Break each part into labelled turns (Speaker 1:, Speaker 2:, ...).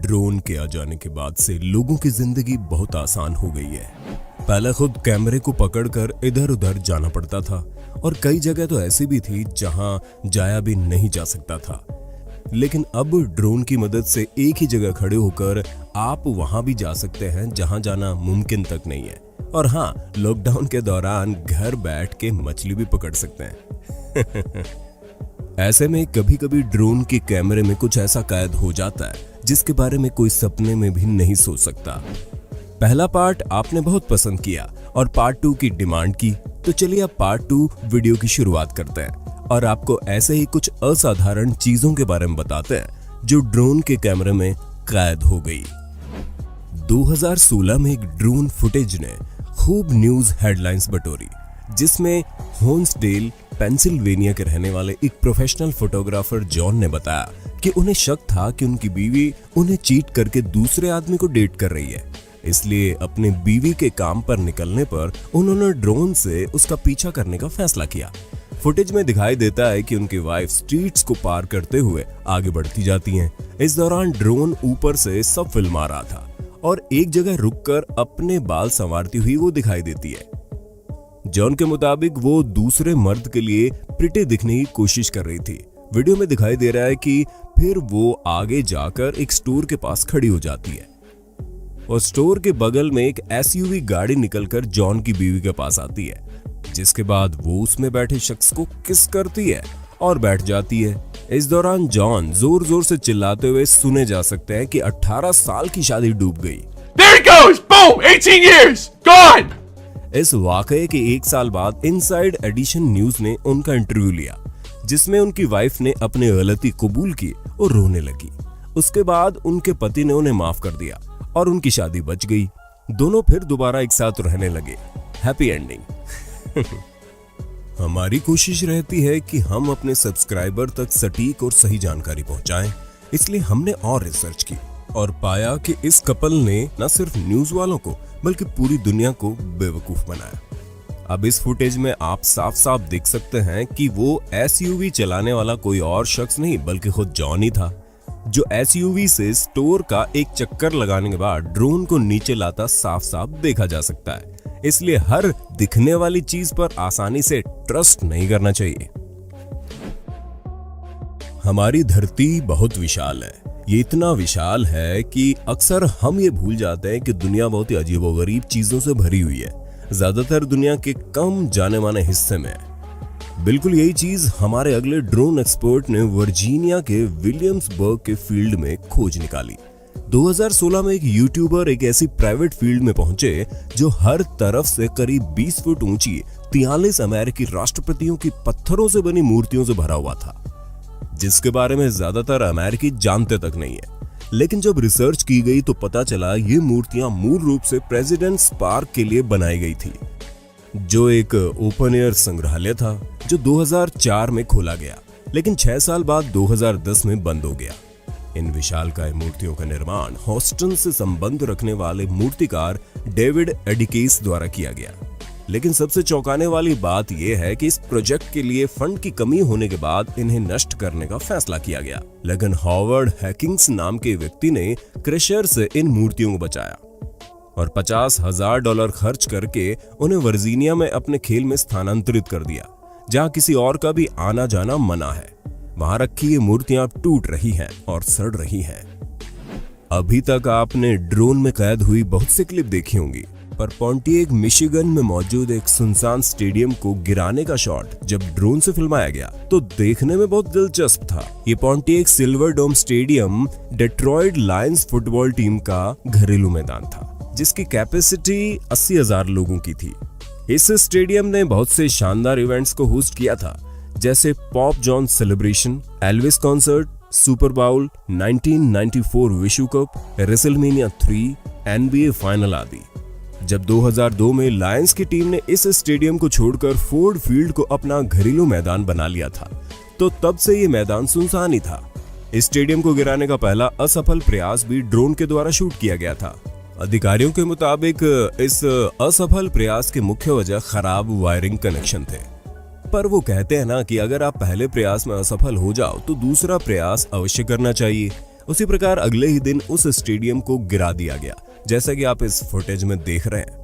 Speaker 1: Drone के आ जाने के बाद से लोगों की जिंदगी बहुत आसान हो गई है। पहले खुद कैमरे को पकड़कर इधर उधर जाना पड़ता था और कई जगह तो ऐसी भी थी जहां जाया भी नहीं जा सकता था। लेकिन अब ड्रोन की मदद से एक ही जगह खड़े होकर आप वहां भी जा सकते हैं जहां जाना मुमकिन तक नहीं है। और हाँ, लॉकडाउन के दौरान घर बैठ के मछली भी पकड़ सकते हैं। ऐसे में कभी कभी ड्रोन के कैमरे में कुछ ऐसा कैद हो जाता है जिसके बारे में कोई सपने में भी नहीं सोच सकता। पहला पार्ट आपने बहुत पसंद किया और पार्ट 2 की डिमांड की, तो चलिए अब पार्ट 2 वीडियो की शुरुआत करते हैं और आपको ऐसे ही कुछ असाधारण चीजों के बारे में बताते हैं जो ड्रोन के कैमरे में कैद हो गई। 2016 में एक ड्रोन फुटेज ने खूब न्यूज हेडलाइंस बटोरी, जिसमें होन्सडेल पेंसिल्वेनिया के रहने वाले एक प्रोफेशनल फोटोग्राफर जॉन ने बताया कि उन्हें शक था कि उनकी बीवी उन्हें चीट करके दूसरे आदमी को डेट कर रही है। इसलिए अपने बीवी के काम पर निकलने पर उन्होंने ड्रोन से उसका पीछा करने का फैसला किया। फुटेज में दिखाई देता है कि उनकी वाइफ स्ट्रीट्स को पार करते हुए आगे बढ़ती जाती हैं। इस दौरान ड्रोन ऊपर से सब फिल्मा रहा था और एक जगह रुककर अपने बाल संवारती हुई वो दिखाई देती है। जॉन के मुताबिक वो दूसरे मर्द के लिए प्रिटी दिखने की कोशिश कर रही थी। वीडियो में दिखाई दे रहा है कि फिर वो आगे जाकर एक स्टोर के पास खड़ी हो जाती है और स्टोर के बगल में एक एसयूवी गाड़ी निकलकर जॉन की बीवी के पास आती है, जिसके बाद वो उसमें बैठे शख्स को किस करती है और बैठ जाती है। इस दौरान जॉन जोर जोर से चिल्लाते हुए सुने जा सकते हैं कि 18 साल की शादी डूब गई।
Speaker 2: There it goes! Boom! 18 years! Gone!
Speaker 1: इस वाकये के एक साल बाद इनसाइड एडिशन न्यूज ने उनका इंटरव्यू लिया, जिसमें उनकी वाइफ ने अपनी गलती कबूल की और रोने लगी। उसके बाद उनके पति ने उन्हें माफ कर दिया और उनकी शादी बच गई। दोनों फिर दोबारा एक साथ रहने लगे। Happy ending. हमारी कोशिश रहती है कि हम अपने सब्सक्राइबर तक सटीक और सही जानकारी पहुंचाएं, इसलिए हमने और रिसर्च की और पाया कि इस कपल ने न सिर्फ न्यूज वालों को बल्कि पूरी दुनिया को बेवकूफ बनाया। अब इस फुटेज में आप साफ साफ देख सकते हैं कि वो एसयूवी चलाने वाला कोई और शख्स नहीं बल्कि खुद जॉन ही था, जो एसयूवी से स्टोर का एक चक्कर लगाने के बाद ड्रोन को नीचे लाता साफ साफ देखा जा सकता है। इसलिए हर दिखने वाली चीज पर आसानी से ट्रस्ट नहीं करना चाहिए। हमारी धरती बहुत विशाल है। ये इतना विशाल है कि अक्सर हम ये भूल जाते हैं कि दुनिया बहुत ही अजीबोगरीब चीजों से भरी हुई है, ज्यादातर दुनिया के कम जाने माने हिस्से में है। बिल्कुल यही चीज हमारे अगले ड्रोन एक्सपर्ट ने वर्जीनिया के विलियम्सबर्ग के फील्ड में खोज निकाली। 2016 में एक यूट्यूबर एक ऐसी प्राइवेट फील्ड में पहुंचे जो हर तरफ से करीब 20 फुट ऊंची 43 अमेरिकी राष्ट्रपतियों की पत्थरों से बनी मूर्तियों से भरा हुआ था, जिसके बारे में ज्यादातर अमेरिकी जानते तक नहीं है। लेकिन जब रिसर्च की गई तो पता चला ये मूर्तियां मूल रूप से प्रेसिडेंट्स पार्क के लिए बनाई गई थी, जो एक ओपन एयर संग्रहालय था जो 2004 में खोला गया, लेकिन 6 साल बाद 2010 में बंद हो गया। इन विशालकाय मूर्तियों का निर्माण हॉस्टन से संबंध रखने वाले मूर्तिकार डेविड एडिकेस द्वारा किया गया। लेकिन सबसे चौंकाने वाली बात यह है कि इस प्रोजेक्ट के लिए फंड की कमी होने के बाद इन्हें नष्ट करने का फैसला किया गया। लेकिन हॉवर्ड हैकिंग्स नाम के व्यक्ति ने क्रशर से इन मूर्तियों को बचाया और $50,000 खर्च करके उन्हें वर्जीनिया में अपने खेल में स्थानांतरित कर दिया, जहां किसी और का भी आना जाना मना है। वहां रखी ये मूर्तियां टूट रही हैं और सड़ रही हैं। अभी तक आपने ड्रोन में कैद हुई बहुत सी क्लिप देखी होंगी, पर पॉन्टिएक मिशिगन में मौजूद एक सुनसान स्टेडियम को गिराने का शॉट जब ड्रोन से फिल्माया गया तो देखने में बहुत दिलचस्प था। ये Pontiac Silverdome stadium Detroit Lions football team का घरेलू मैदान था, जिसकी कैपेसिटी 80,000 लोगों की थी। इस स्टेडियम ने बहुत से शानदार इवेंट्स को होस्ट किया था, जैसे Pope John celebration, Elvis concert, super bowl, 1994 विश्व कप, रेसलमेनिया 3, NBA फाइनल आदि। जब 2002 में लायंस की टीम ने इस स्टेडियम को छोड़कर फोर्ड फील्ड को अपना घरेलू मैदान बना लिया था, तो तब से ये मैदान सुनसान ही था। इस स्टेडियम को गिराने का पहला असफल प्रयास भी ड्रोन के द्वारा शूट किया गया था। अधिकारियों के मुताबिक इस असफल प्रयास की मुख्य वजह खराब वायरिंग कनेक्शन थे। पर वो कहते हैं ना कि अगर आप पहले प्रयास में असफल हो जाओ तो दूसरा प्रयास अवश्य करना चाहिए। उसी प्रकार अगले ही दिन उस स्टेडियम को गिरा दिया गया, जैसा कि आप इस फुटेज में देख रहे हैं।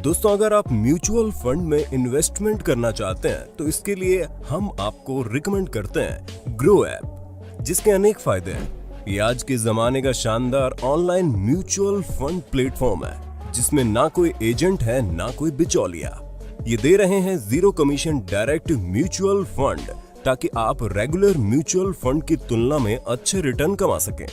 Speaker 1: दोस्तों, अगर आप म्यूचुअल फंड में इन्वेस्टमेंट करना चाहते हैं तो इसके लिए हम आपको रिकमेंड करते हैं ग्रो ऐप, जिसके अनेक फायदे हैं। ये आज के जमाने का शानदार ऑनलाइन म्यूचुअल फंड प्लेटफॉर्म है, जिसमें ना कोई एजेंट है ना कोई बिचौलिया। ये दे रहे हैं 0 कमीशन डायरेक्ट म्यूचुअल फंड, ताकि आप रेगुलर म्यूचुअल फंड की तुलना में अच्छे रिटर्न कमा सकें।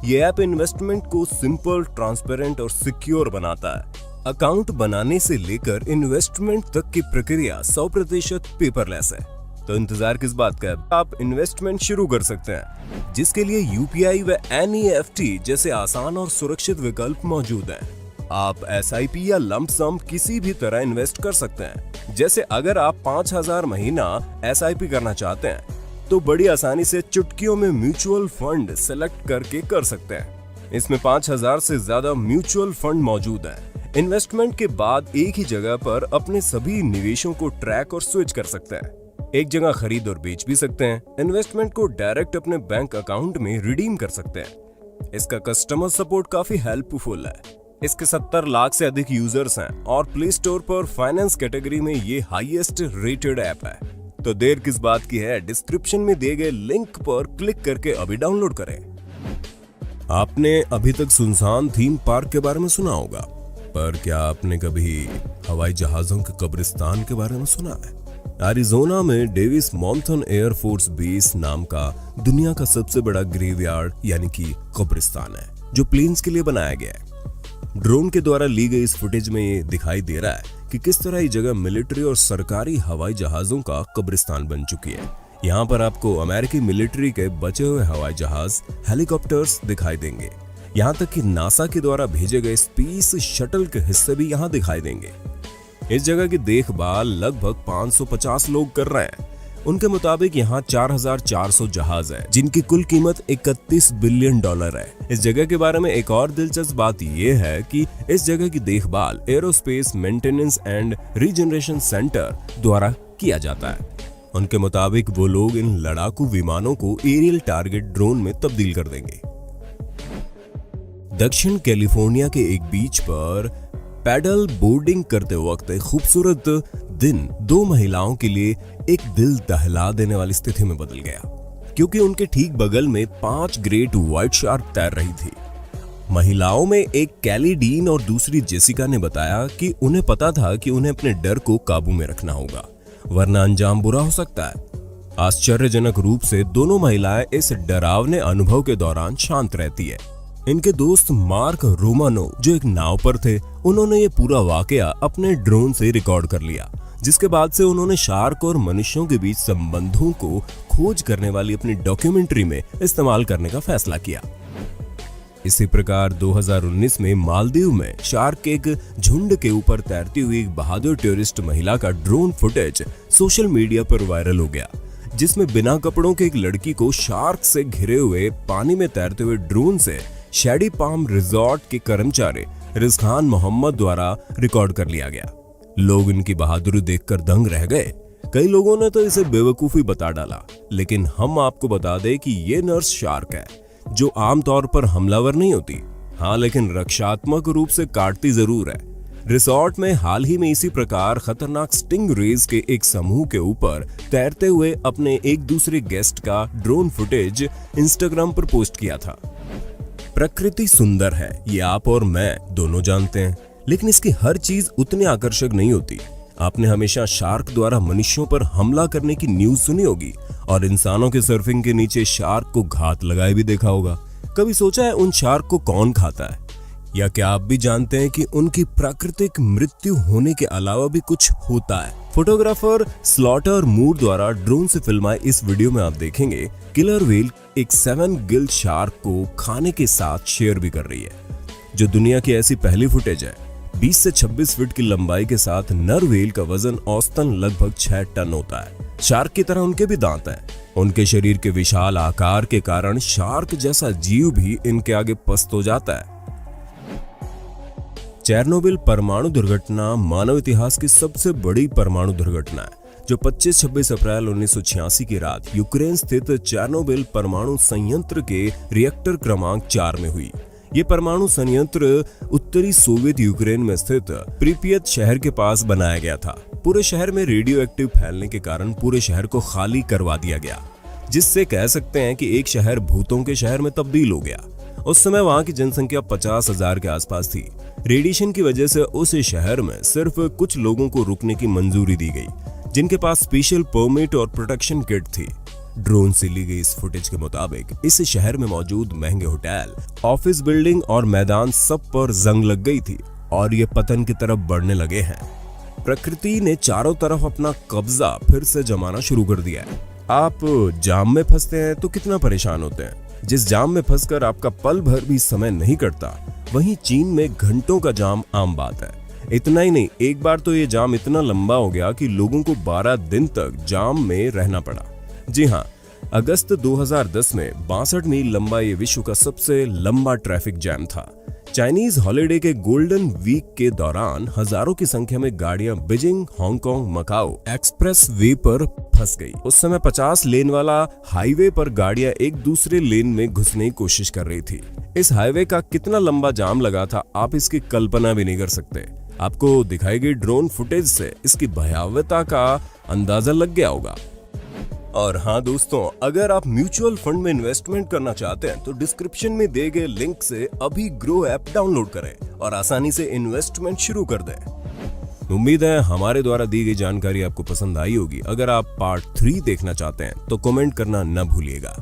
Speaker 1: ये ऐप इन्वेस्टमेंट को सिंपल, ट्रांसपेरेंट और सिक्योर बनाता है। अकाउंट बनाने से लेकर इन्वेस्टमेंट तक की प्रक्रिया 100% पेपरलेस है। तो इंतजार किस बात का है, आप इन्वेस्टमेंट शुरू कर सकते हैं, जिसके लिए यूपीआई व NEFT जैसे आसान और सुरक्षित विकल्प मौजूद हैं। आप SIP या लंप सम किसी भी तरह इन्वेस्ट कर सकते हैं। जैसे अगर आप 5000 महीना SIP करना चाहते हैं तो बड़ी आसानी से चुटकियों में म्यूचुअल फंड सेलेक्ट करके कर सकते हैं। इसमें 5000 से ज्यादा म्यूचुअल फंड मौजूद हैं। इन्वेस्टमेंट के बाद एक ही जगह पर अपने सभी निवेशों को ट्रैक और स्विच कर सकते हैं। एक जगह खरीद और बेच भी सकते हैं। इन्वेस्टमेंट को डायरेक्ट अपने बैंक अकाउंट में रिडीम कर सकते हैं। इसका कस्टमर सपोर्ट काफी हेल्पफुल है। इसके 70 लाख से अधिक यूजर्स हैं और प्ले स्टोर पर फाइनेंस कैटेगरी में ये हाईएस्ट रेटेड ऐप है। तो देर किस बात की है, डिस्क्रिप्शन में दिए गए लिंक पर क्लिक करके अभी डाउनलोड करें। आपने अभी तक सुनसान थीम पार्क के बारे में सुना होगा, पर क्या आपने कभी हवाई जहाजों के कब्रिस्तान के बारे में सुना है? एरिज़ोना में डेविस मॉन्थन एयर फोर्स बेस नाम का दुनिया का सबसे बड़ा ग्रेवयार्ड यानी कि कब्रिस्तान है, जो प्लेन्स के लिए बनाया गया है। ड्रोन के द्वारा ली गई इस फुटेज में ये दिखाई दे रहा है कि किस तरह ये जगह मिलिट्री और सरकारी हवाई जहाजों का कब्रिस्तान बन चुकी है। यहाँ पर आपको अमेरिकी मिलिट्री के बचे हुए हवाई जहाज, हेलीकॉप्टर्स दिखाई देंगे। यहाँ तक कि नासा के द्वारा भेजे गए स्पेस शटल के हिस्से भी यहाँ दिखाई देंगे। इस जगह की देखभाल लगभग 550 लोग कर रहे हैं। उनके मुताबिक यहाँ 4400 जहाज है, जिनकी कुल कीमत $31 बिलियन है। इस जगह के बारे में एक और दिलचस्प बात यह है कि इस जगह की देखभाल aerospace maintenance and regeneration centre द्वारा किया जाता है। उनके मुताबिक वो लोग इन लड़ाकू विमानों को एरियल टारगेट ड्रोन में तब्दील कर देंगे। दक्षिण कैलिफोर्निया के एक बीच पर पैडल बोर्डिंग करते वक्त एक खूबसूरत दिन 2 महिलाओं के लिए एक दिल दहला देने वाली स्थिति में बदल गया, क्योंकि उनके ठीक बगल में 5 ग्रेट व्हाइट शार्क तैर रही थी। महिलाओं में एक कैली डीन और दूसरी जेसिका ने बताया कि उन्हें पता था कि उन्हें अपने डर को काबू में रखना होगा, वरना अंजाम बुरा हो सकता है। आश्चर्यजनक रूप से दोनों महिलाएं इस डरावने अनुभव के दौरान शांत रहती है। इनके दोस्त मार्क रोमानो, जो एक नाव पर थे, उन्होंने ये पूरा वाकया अपने ड्रोन से रिकॉर्ड कर लिया, जिसके बाद से उन्होंने शार्क और मनुष्यों के बीच संबंधों को खोज करने वाली अपनी डॉक्यूमेंट्री में इस्तेमाल करने का फैसला किया। इसी प्रकार 2019 में मालदीव में शार्क के एक झुंड के ऊपर तैरती हुई एक बहादुर टूरिस्ट महिला का ड्रोन फुटेज सोशल मीडिया पर वायरल हो गया, जिसमें बिना कपड़ों के एक लड़की को शार्क से घिरे हुए पानी में तैरते हुए ड्रोन से शैडी पाम रिजॉर्ट के कर्मचारी रिजखान मोहम्मद द्वारा रिकॉर्ड कर लिया गया। लोग इनकी बहादुरी देखकर दंग रह गए। कई लोगों ने तो इसे बेवकूफी बता डाला, लेकिन हम आपको बता दें कि ये नर्स शार्क है, जो आमतौर पर हमलावर नहीं होती, हाँ, लेकिन रक्षात्मक रूप से काटती जरूर है। रिसोर्ट में हाल ही में इसी प्रकार खतरनाक स्टिंग रेज के एक समूह के ऊपर तैरते हुए अपने एक दूसरे गेस्ट का ड्रोन फुटेज इंस्टाग्राम पर पोस्ट किया था। प्रकृति सुंदर है, ये आप और मैं दोनों जानते हैं, लेकिन इसकी हर चीज उतनी आकर्षक नहीं होती। आपने हमेशा शार्क द्वारा मनुष्यों पर हमला करने की न्यूज सुनी होगी और इंसानों के सर्फिंग के नीचे शार्क को घात लगाए भी देखा होगा। कभी सोचा है उन शार्क को कौन खाता है? या क्या आप भी जानते हैं कि उनकी प्राकृतिक मृत्यु होने के अलावा भी कुछ होता है? फोटोग्राफर स्लॉटर मूर द्वारा ड्रोन से फिल्माए इस वीडियो में आप देखेंगे किलर व्हेल एक 7 गिल्ड शार्क को खाने के साथ शेयर भी कर रही है, जो दुनिया की ऐसी पहली फुटेज है। 20 से 26 फीट की लंबाई के साथ नर व्हेल का वजन औसतन लगभग 6 टन होता है। शार्क की तरह उनके भी दांत हैं। उनके शरीर के विशाल आकार के कारण शार्क जैसा जीव भी इनके आगे पस्त हो जाता है। चेरनोबिल परमाणु दुर्घटना मानव इतिहास की सबसे बड़ी परमाणु दुर्घटना है, जो 25-26 अप्रैल 1986 की रात यूक्रेन स्थित चेरनोबिल परमाणु संयंत्र के रिएक्टर क्रमांक 4 में हुई। ये परमाणु संयंत्र उत्तरी सोवियत यूक्रेन में स्थित प्रिपियत शहर के पास बनाया गया था। पूरे शहर में रेडियो एक्टिव फैलने के कारण पूरे शहर को खाली करवा दिया गया, जिससे कह सकते हैं कि एक शहर भूतों के शहर में तब्दील हो गया। उस समय वहां की जनसंख्या 50,000 के आसपास थी। रेडिएशन की वजह से उस शहर में सिर्फ कुछ लोगों को रुकने की मंजूरी दी गई, जिनके पास स्पेशल परमिट और प्रोटेक्शन किट थी। ड्रोन से ली गई इस फुटेज के मुताबिक इस शहर में मौजूद महंगे होटल, ऑफिस बिल्डिंग और मैदान सब पर जंग लग गई थी और ये पतन की तरफ बढ़ने लगे हैं। प्रकृति ने चारों तरफ अपना कब्जा फिर से जमाना शुरू कर दिया है। आप जाम में फंसते हैं तो कितना परेशान होते हैं। जिस जाम में फंसकर आपका पल भर भी समय नहीं कटता, वहीं चीन में घंटों का जाम आम बात है। इतना ही नहीं, एक बार तो ये जाम इतना लंबा हो गया कि लोगों को 12 दिन तक जाम में रहना पड़ा। जी हाँ, अगस्त 2010 में 62 मील लंबा ये विश्व का सबसे लंबा ट्रैफिक जैम था। चाइनीज हॉलिडे के गोल्डन वीक के दौरान हजारों की संख्या में गाड़ियां Beijing, Hong Kong, Macao express way पर फंस गई। उस समय 50 लेन वाला हाईवे पर गाड़ियां एक दूसरे लेन में घुसने की कोशिश कर रही थी। इस हाईवे का कितना लंबा जाम लगा था, आप इसकी कल्पना भी नहीं कर सकते। आपको दिखाई गई ड्रोन फुटेज से इसकी भयावहता का अंदाजा लग गया होगा। और हाँ दोस्तों, अगर आप म्यूचुअल फंड में इन्वेस्टमेंट करना चाहते हैं तो डिस्क्रिप्शन में दिए गए लिंक से अभी ग्रो ऐप डाउनलोड करें और आसानी से इन्वेस्टमेंट शुरू कर दें। उम्मीद है हमारे द्वारा दी गई जानकारी आपको पसंद आई होगी। अगर आप पार्ट 3 देखना चाहते हैं तो कमेंट करना न भूलिएगा।